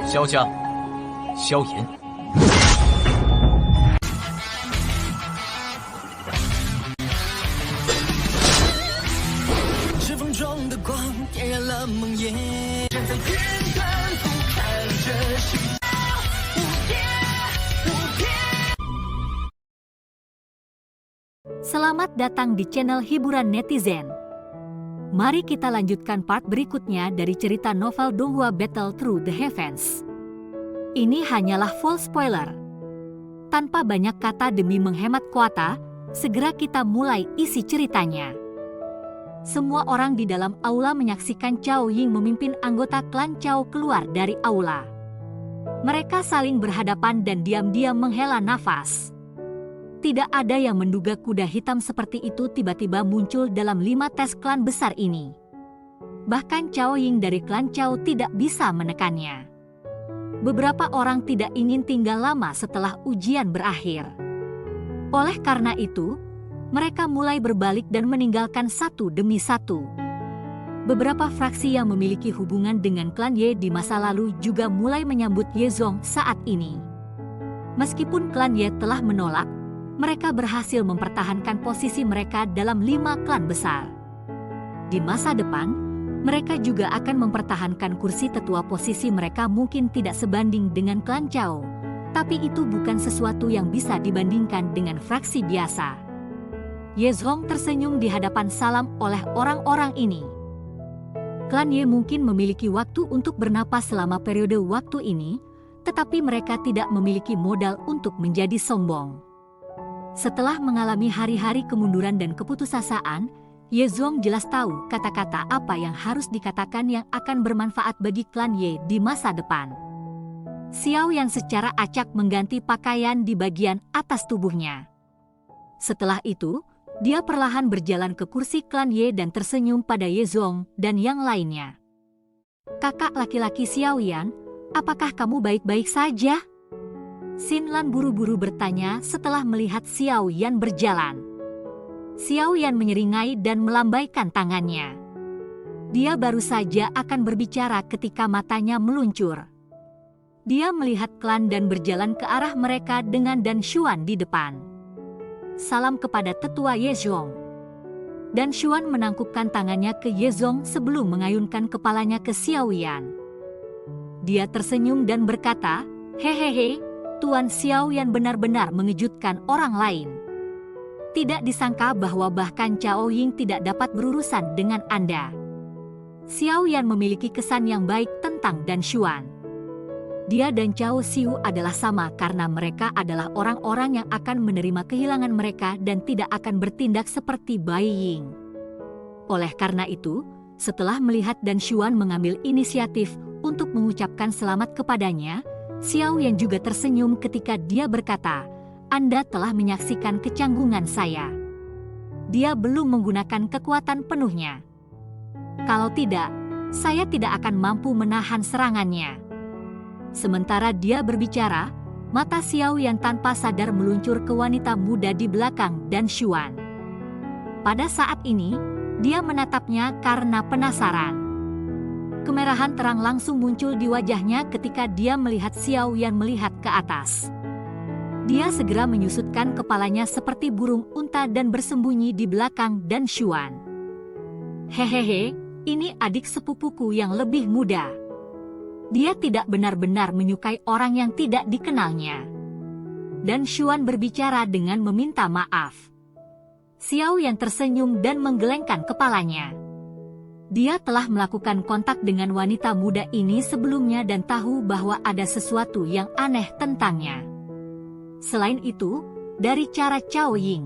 萧家、萧炎。指缝中的光点燃了梦魇，站在天端俯瞰着世界无边无边。 Selamat datang di channel hiburan netizen. Mari kita lanjutkan part berikutnya dari cerita novel Donghua Battle Through the Heavens. Ini hanyalah full spoiler. Tanpa banyak kata demi menghemat kuota, segera kita mulai isi ceritanya. Semua orang di dalam aula menyaksikan Cao Ying memimpin anggota klan Cao keluar dari aula. Mereka saling berhadapan dan diam-diam menghela nafas. Tidak ada yang menduga kuda hitam seperti itu tiba-tiba muncul dalam 5 tes klan besar ini. Bahkan Cao Ying dari klan Cao tidak bisa menekannya. Beberapa orang tidak ingin tinggal lama setelah ujian berakhir. Oleh karena itu, mereka mulai berbalik dan meninggalkan satu demi satu. Beberapa fraksi yang memiliki hubungan dengan klan Ye di masa lalu juga mulai menyambut Ye Zong saat ini. Meskipun klan Ye telah menolak, mereka berhasil mempertahankan posisi mereka dalam 5 klan besar. Di masa depan, mereka juga akan mempertahankan kursi tetua. Posisi mereka mungkin tidak sebanding dengan klan Cao, tapi itu bukan sesuatu yang bisa dibandingkan dengan fraksi biasa. Ye Zong tersenyum di hadapan salam oleh orang-orang ini. Klan Ye mungkin memiliki waktu untuk bernapas selama periode waktu ini, tetapi mereka tidak memiliki modal untuk menjadi sombong. Setelah mengalami hari-hari kemunduran dan keputusasaan, Ye Zong jelas tahu kata-kata apa yang harus dikatakan yang akan bermanfaat bagi klan Ye di masa depan. Xiao Yan secara acak mengganti pakaian di bagian atas tubuhnya. Setelah itu, dia perlahan berjalan ke kursi klan Ye dan tersenyum pada Ye Zong dan yang lainnya. "Kakak laki-laki Xiao Yan, apakah kamu baik-baik saja?" Xin Lan buru-buru bertanya setelah melihat Xiao Yan berjalan. Xiao Yan menyeringai dan melambaikan tangannya. Dia baru saja akan berbicara ketika matanya meluncur. Dia melihat klan dan berjalan ke arah mereka dengan Dan Xuan di depan. "Salam kepada tetua Ye Zong." Dan Xuan menangkupkan tangannya ke Ye Zong sebelum mengayunkan kepalanya ke Xiao Yan. Dia tersenyum dan berkata, "Hehehe, Tuan Xiao Yan benar-benar mengejutkan orang lain. Tidak disangka bahwa bahkan Cao Ying tidak dapat berurusan dengan Anda." Xiao Yan memiliki kesan yang baik tentang Dan Xuan. Dia dan Cao Xiu adalah sama karena mereka adalah orang-orang yang akan menerima kehilangan mereka dan tidak akan bertindak seperti Bai Ying. Oleh karena itu, setelah melihat Dan Xuan mengambil inisiatif untuk mengucapkan selamat kepadanya, Xiao Yan juga tersenyum ketika dia berkata, "Anda telah menyaksikan kecanggungan saya. Dia belum menggunakan kekuatan penuhnya. Kalau tidak, saya tidak akan mampu menahan serangannya." Sementara dia berbicara, mata Xiao Yan tanpa sadar meluncur ke wanita muda di belakang Dan Xuan. Pada saat ini, dia menatapnya karena penasaran. Kemerahan terang langsung muncul di wajahnya ketika dia melihat Xiao Yan melihat ke atas. Dia segera menyusutkan kepalanya seperti burung unta dan bersembunyi di belakang Dan Xuan. "Hehehe, ini adik sepupuku yang lebih muda. Dia tidak benar-benar menyukai orang yang tidak dikenalnya." Dan Xuan berbicara dengan meminta maaf. Xiao Yan tersenyum dan menggelengkan kepalanya. Dia telah melakukan kontak dengan wanita muda ini sebelumnya dan tahu bahwa ada sesuatu yang aneh tentangnya. Selain itu, dari cara Cao Ying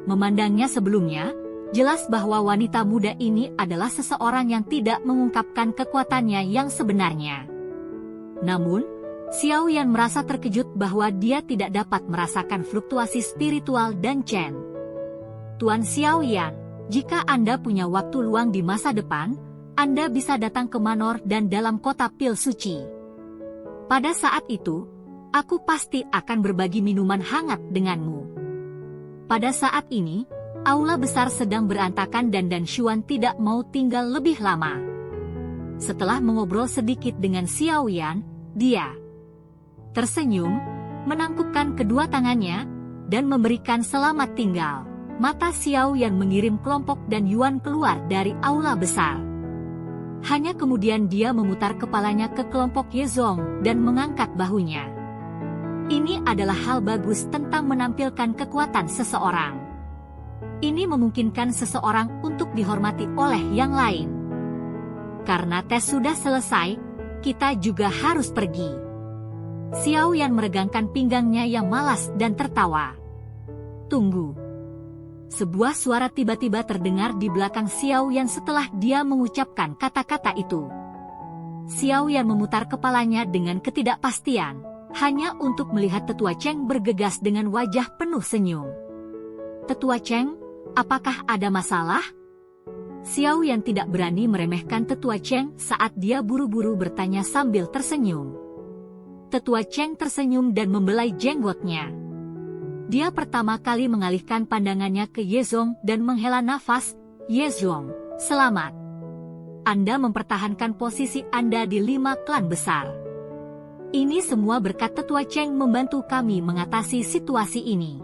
memandangnya sebelumnya, jelas bahwa wanita muda ini adalah seseorang yang tidak mengungkapkan kekuatannya yang sebenarnya. Namun, Xiao Yan merasa terkejut bahwa dia tidak dapat merasakan fluktuasi spiritual dan Chen. "Tuan Xiao Yan, jika Anda punya waktu luang di masa depan, Anda bisa datang ke Manor dan dalam kota pil suci. Pada saat itu, aku pasti akan berbagi minuman hangat denganmu." Pada saat ini, aula besar sedang berantakan dan Dan Xuan tidak mau tinggal lebih lama. Setelah mengobrol sedikit dengan Xiao Yan, dia tersenyum, menangkupkan kedua tangannya, dan memberikan selamat tinggal. Mata Xiao Yan mengirim kelompok dan Yuan keluar dari aula besar. Hanya kemudian dia memutar kepalanya ke kelompok Yezong dan mengangkat bahunya. Ini adalah hal bagus tentang menampilkan kekuatan seseorang. Ini memungkinkan seseorang untuk dihormati oleh yang lain. Karena tes sudah selesai, kita juga harus pergi. Xiao Yan meregangkan pinggangnya yang malas dan tertawa. Tunggu. Sebuah suara tiba-tiba terdengar di belakang Xiao Yan setelah dia mengucapkan kata-kata itu. Xiao Yan memutar kepalanya dengan ketidakpastian, hanya untuk melihat Tetua Cheng bergegas dengan wajah penuh senyum. Tetua Cheng, apakah ada masalah? Xiao Yan tidak berani meremehkan Tetua Cheng saat dia buru-buru bertanya sambil tersenyum. Tetua Cheng tersenyum dan membelai jenggotnya. Dia pertama kali mengalihkan pandangannya ke Yezong dan menghela nafas. Yezong, selamat. Anda mempertahankan posisi Anda di 5 klan besar. Ini semua berkat Tetua Cheng membantu kami mengatasi situasi ini.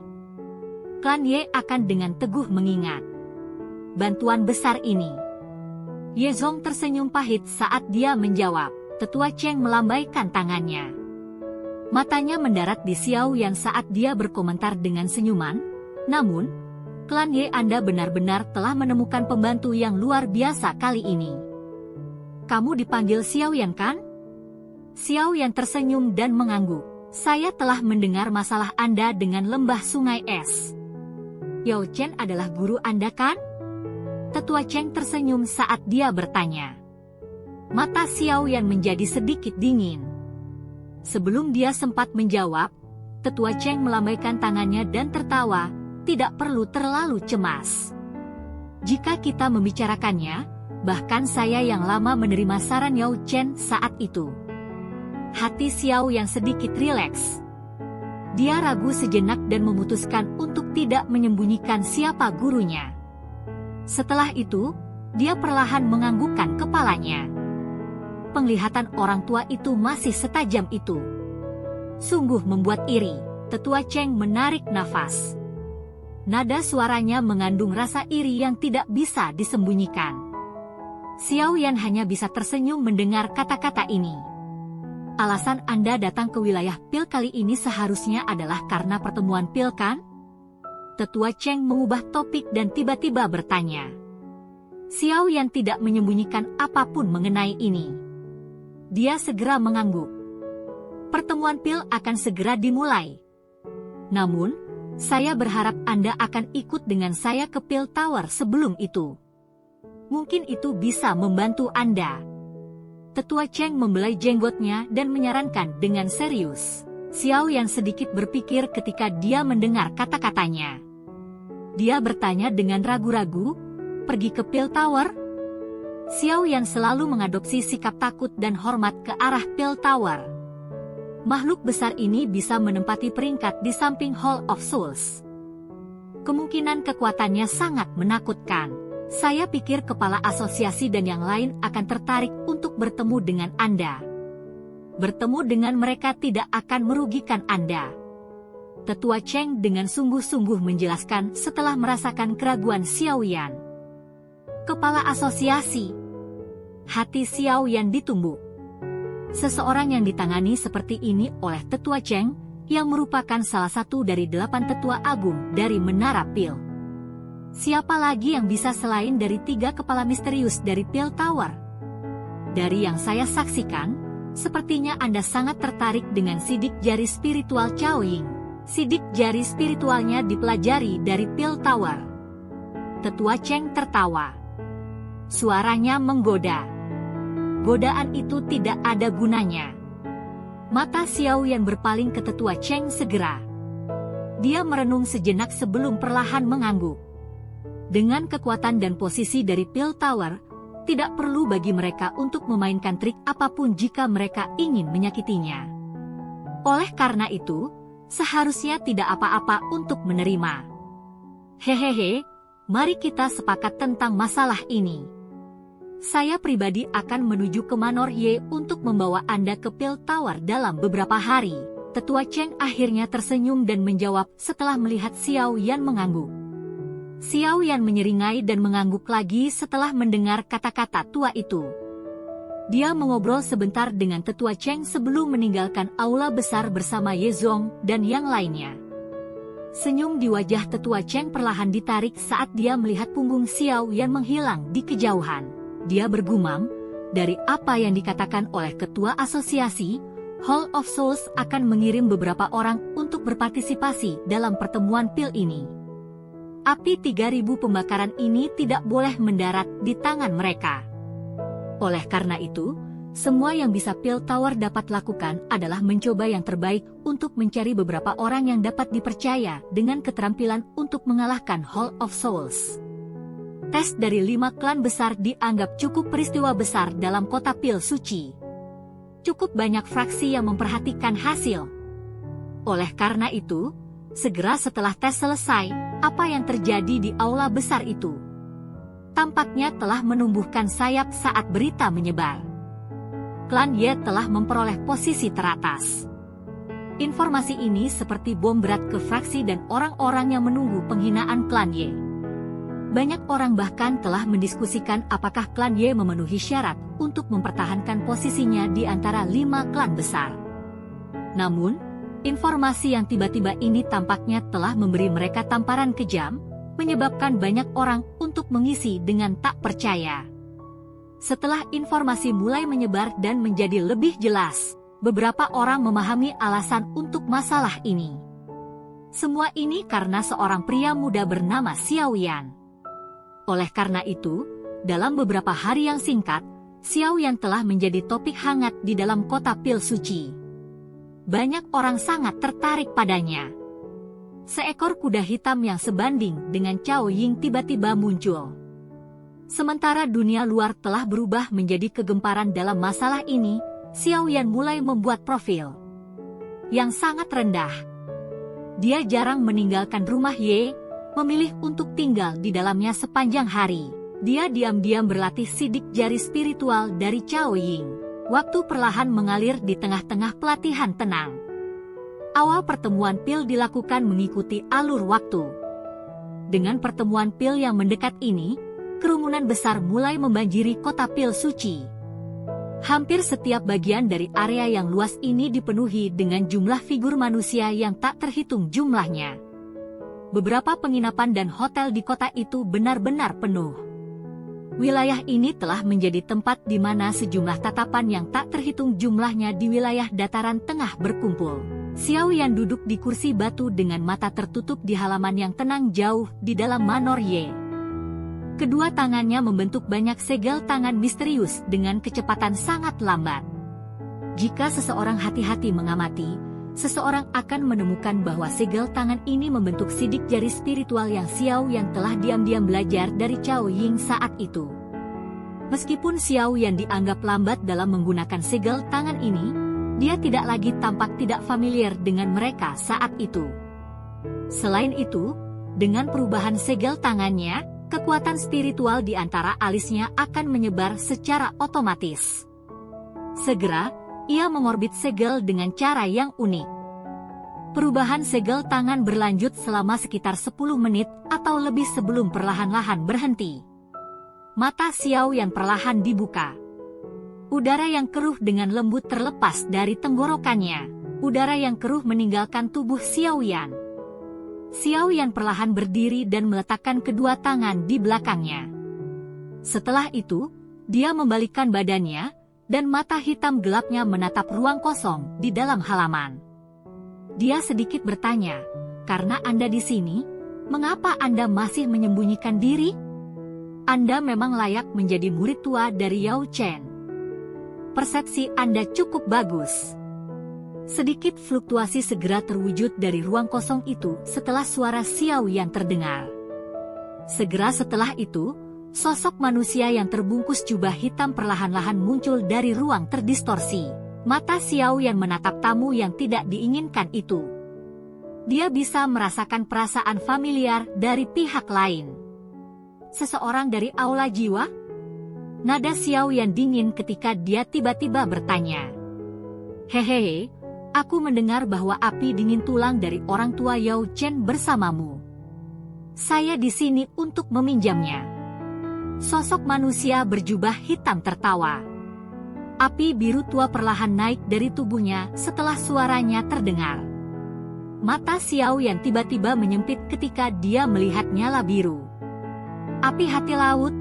Klan Ye akan dengan teguh mengingat bantuan besar ini. Yezong tersenyum pahit saat dia menjawab. Tetua Cheng melambaikan tangannya. Matanya mendarat di Xiao Yan saat dia berkomentar dengan senyuman. Namun, klan Ye Anda benar-benar telah menemukan pembantu yang luar biasa kali ini. Kamu dipanggil Xiao Yan kan? Xiao Yan tersenyum dan mengangguk. Saya telah mendengar masalah Anda dengan lembah sungai es. Yao Chen adalah guru Anda kan? Tetua Cheng tersenyum saat dia bertanya. Mata Xiao Yan menjadi sedikit dingin. Sebelum dia sempat menjawab, Tetua Cheng melambaikan tangannya dan tertawa. Tidak perlu terlalu cemas. Jika kita membicarakannya, bahkan saya yang lama menerima saran Yao Chen saat itu. Hati Xiao yang sedikit rileks. Dia ragu sejenak dan memutuskan untuk tidak menyembunyikan siapa gurunya. Setelah itu, dia perlahan menganggukkan kepalanya. Penglihatan orang tua itu masih setajam itu. Sungguh membuat iri. Tetua Cheng menarik nafas. Nada suaranya mengandung rasa iri yang tidak bisa disembunyikan. Xiao Yan hanya bisa tersenyum mendengar kata-kata ini. Alasan Anda datang ke wilayah Pil kali ini seharusnya adalah karena pertemuan Pil kan? Tetua Cheng mengubah topik dan tiba-tiba bertanya. Xiao Yan tidak menyembunyikan apapun mengenai ini. Dia segera mengangguk. Pertemuan Pil akan segera dimulai. Namun, saya berharap Anda akan ikut dengan saya ke Pil Tower sebelum itu. Mungkin itu bisa membantu Anda. Tetua Cheng membelai jenggotnya dan menyarankan dengan serius. Xiao yang sedikit berpikir ketika dia mendengar kata-katanya. Dia bertanya dengan ragu-ragu, pergi ke Pil Tower? Xiao Yan selalu mengadopsi sikap takut dan hormat ke arah Pil Tower. Makhluk besar ini bisa menempati peringkat di samping Hall of Souls. Kemungkinan kekuatannya sangat menakutkan. Saya pikir kepala asosiasi dan yang lain akan tertarik untuk bertemu dengan Anda. Bertemu dengan mereka tidak akan merugikan Anda. Tetua Cheng dengan sungguh-sungguh menjelaskan setelah merasakan keraguan Xiao Yan. Kepala asosiasi. Hati Xiao Yan ditumbuk. Seseorang yang ditangani seperti ini oleh Tetua Cheng, yang merupakan salah satu dari 8 tetua agung dari Menara Pil. Siapa lagi yang bisa selain dari 3 kepala misterius dari Pil Tower? Dari yang saya saksikan, sepertinya Anda sangat tertarik dengan sidik jari spiritual Cao Ying. Sidik jari spiritualnya dipelajari dari Pil Tower. Tetua Cheng tertawa. Suaranya menggoda. Godaan itu tidak ada gunanya. Mata Xiao Yan berpaling ke Tetua Cheng segera. Dia merenung sejenak sebelum perlahan mengangguk. Dengan kekuatan dan posisi dari Pil Tower, tidak perlu bagi mereka untuk memainkan trik apapun jika mereka ingin menyakitinya. Oleh karena itu, seharusnya tidak apa-apa untuk menerima. Hehehe, mari kita sepakat tentang masalah ini. Saya pribadi akan menuju ke Manor Y untuk membawa Anda ke pil tawar dalam beberapa hari. Tetua Cheng akhirnya tersenyum dan menjawab setelah melihat Xiao Yan mengangguk. Xiao Yan menyeringai dan mengangguk lagi setelah mendengar kata-kata tua itu. Dia mengobrol sebentar dengan Tetua Cheng sebelum meninggalkan aula besar bersama Ye Zong dan yang lainnya. Senyum di wajah Tetua Cheng perlahan ditarik saat dia melihat punggung Xiao Yan menghilang di kejauhan. Dia bergumam, dari apa yang dikatakan oleh Ketua Asosiasi, Hall of Souls akan mengirim beberapa orang untuk berpartisipasi dalam pertemuan pil ini. Api 3000 pembakaran ini tidak boleh mendarat di tangan mereka. Oleh karena itu, semua yang bisa pil tower dapat lakukan adalah mencoba yang terbaik untuk mencari beberapa orang yang dapat dipercaya dengan keterampilan untuk mengalahkan Hall of Souls. Tes dari 5 klan besar dianggap cukup peristiwa besar dalam kota pil suci. Cukup banyak fraksi yang memperhatikan hasil. Oleh karena itu, segera setelah tes selesai, apa yang terjadi di aula besar itu tampaknya telah menumbuhkan sayap saat berita menyebar. Klan Ye telah memperoleh posisi teratas. Informasi ini seperti bom berat ke fraksi dan orang-orang yang menunggu penghinaan klan Ye. Banyak orang bahkan telah mendiskusikan apakah klan Ye memenuhi syarat untuk mempertahankan posisinya di antara 5 klan besar. Namun, informasi yang tiba-tiba ini tampaknya telah memberi mereka tamparan kejam, menyebabkan banyak orang untuk mengisi dengan tak percaya. Setelah informasi mulai menyebar dan menjadi lebih jelas, beberapa orang memahami alasan untuk masalah ini. Semua ini karena seorang pria muda bernama Xiao Yan. Oleh karena itu, dalam beberapa hari yang singkat, Xiao Yan telah menjadi topik hangat di dalam kota pil suci. Banyak orang sangat tertarik padanya. Seekor kuda hitam yang sebanding dengan Cao Ying tiba-tiba muncul. Sementara dunia luar telah berubah menjadi kegemparan dalam masalah ini, Xiao Yan mulai membuat profil yang sangat rendah. Dia jarang meninggalkan rumah Ye, memilih untuk tinggal di dalamnya sepanjang hari. Dia diam-diam berlatih sidik jari spiritual dari Cao Ying. Waktu perlahan mengalir di tengah-tengah pelatihan tenang. Awal pertemuan pil dilakukan mengikuti alur waktu. Dengan pertemuan pil yang mendekat ini, kerumunan besar mulai membanjiri kota pil suci. Hampir setiap bagian dari area yang luas ini dipenuhi dengan jumlah figur manusia yang tak terhitung jumlahnya. Beberapa penginapan dan hotel di kota itu benar-benar penuh. Wilayah ini telah menjadi tempat di mana sejumlah tatapan yang tak terhitung jumlahnya di wilayah dataran tengah berkumpul. Xiao Yan duduk di kursi batu dengan mata tertutup di halaman yang tenang jauh di dalam Manor Ye. Kedua tangannya membentuk banyak segel tangan misterius dengan kecepatan sangat lambat. Jika seseorang hati-hati mengamati, seseorang akan menemukan bahwa segel tangan ini membentuk sidik jari spiritual yang Xiao Yan telah diam-diam belajar dari Cao Ying saat itu. Meskipun Xiao Yan dianggap lambat dalam menggunakan segel tangan ini, dia tidak lagi tampak tidak familiar dengan mereka saat itu. Selain itu, dengan perubahan segel tangannya, kekuatan spiritual di antara alisnya akan menyebar secara otomatis. Segera, ia mengorbit segel dengan cara yang unik. Perubahan segel tangan berlanjut selama sekitar 10 menit atau lebih sebelum perlahan-lahan berhenti. Mata Xiao Yan perlahan dibuka. Udara yang keruh dengan lembut terlepas dari tenggorokannya. Udara yang keruh meninggalkan tubuh Xiao Yan. Xiao Yan perlahan berdiri dan meletakkan kedua tangan di belakangnya. Setelah itu, dia membalikkan badannya, dan mata hitam gelapnya menatap ruang kosong di dalam halaman. Dia sedikit bertanya, "Karena Anda di sini, mengapa Anda masih menyembunyikan diri? Anda memang layak menjadi murid tua dari Yao Chen. Persepsi Anda cukup bagus." Sedikit fluktuasi segera terwujud dari ruang kosong itu setelah suara Xiao Yan terdengar. Segera setelah itu, sosok manusia yang terbungkus jubah hitam perlahan-lahan muncul dari ruang terdistorsi. Mata Xiao Yan menatap tamu yang tidak diinginkan itu. Dia bisa merasakan perasaan familiar dari pihak lain. Seseorang dari aula jiwa? Nada Xiao Yan dingin ketika dia tiba-tiba bertanya. Hehehe, aku mendengar bahwa api dingin tulang dari orang tua Yao Chen bersamamu. Saya di sini untuk meminjamnya. Sosok manusia berjubah hitam tertawa. Api biru tua perlahan naik dari tubuhnya setelah suaranya terdengar. Mata Xiao Yan tiba-tiba menyempit ketika dia melihat nyala biru. Api hati laut,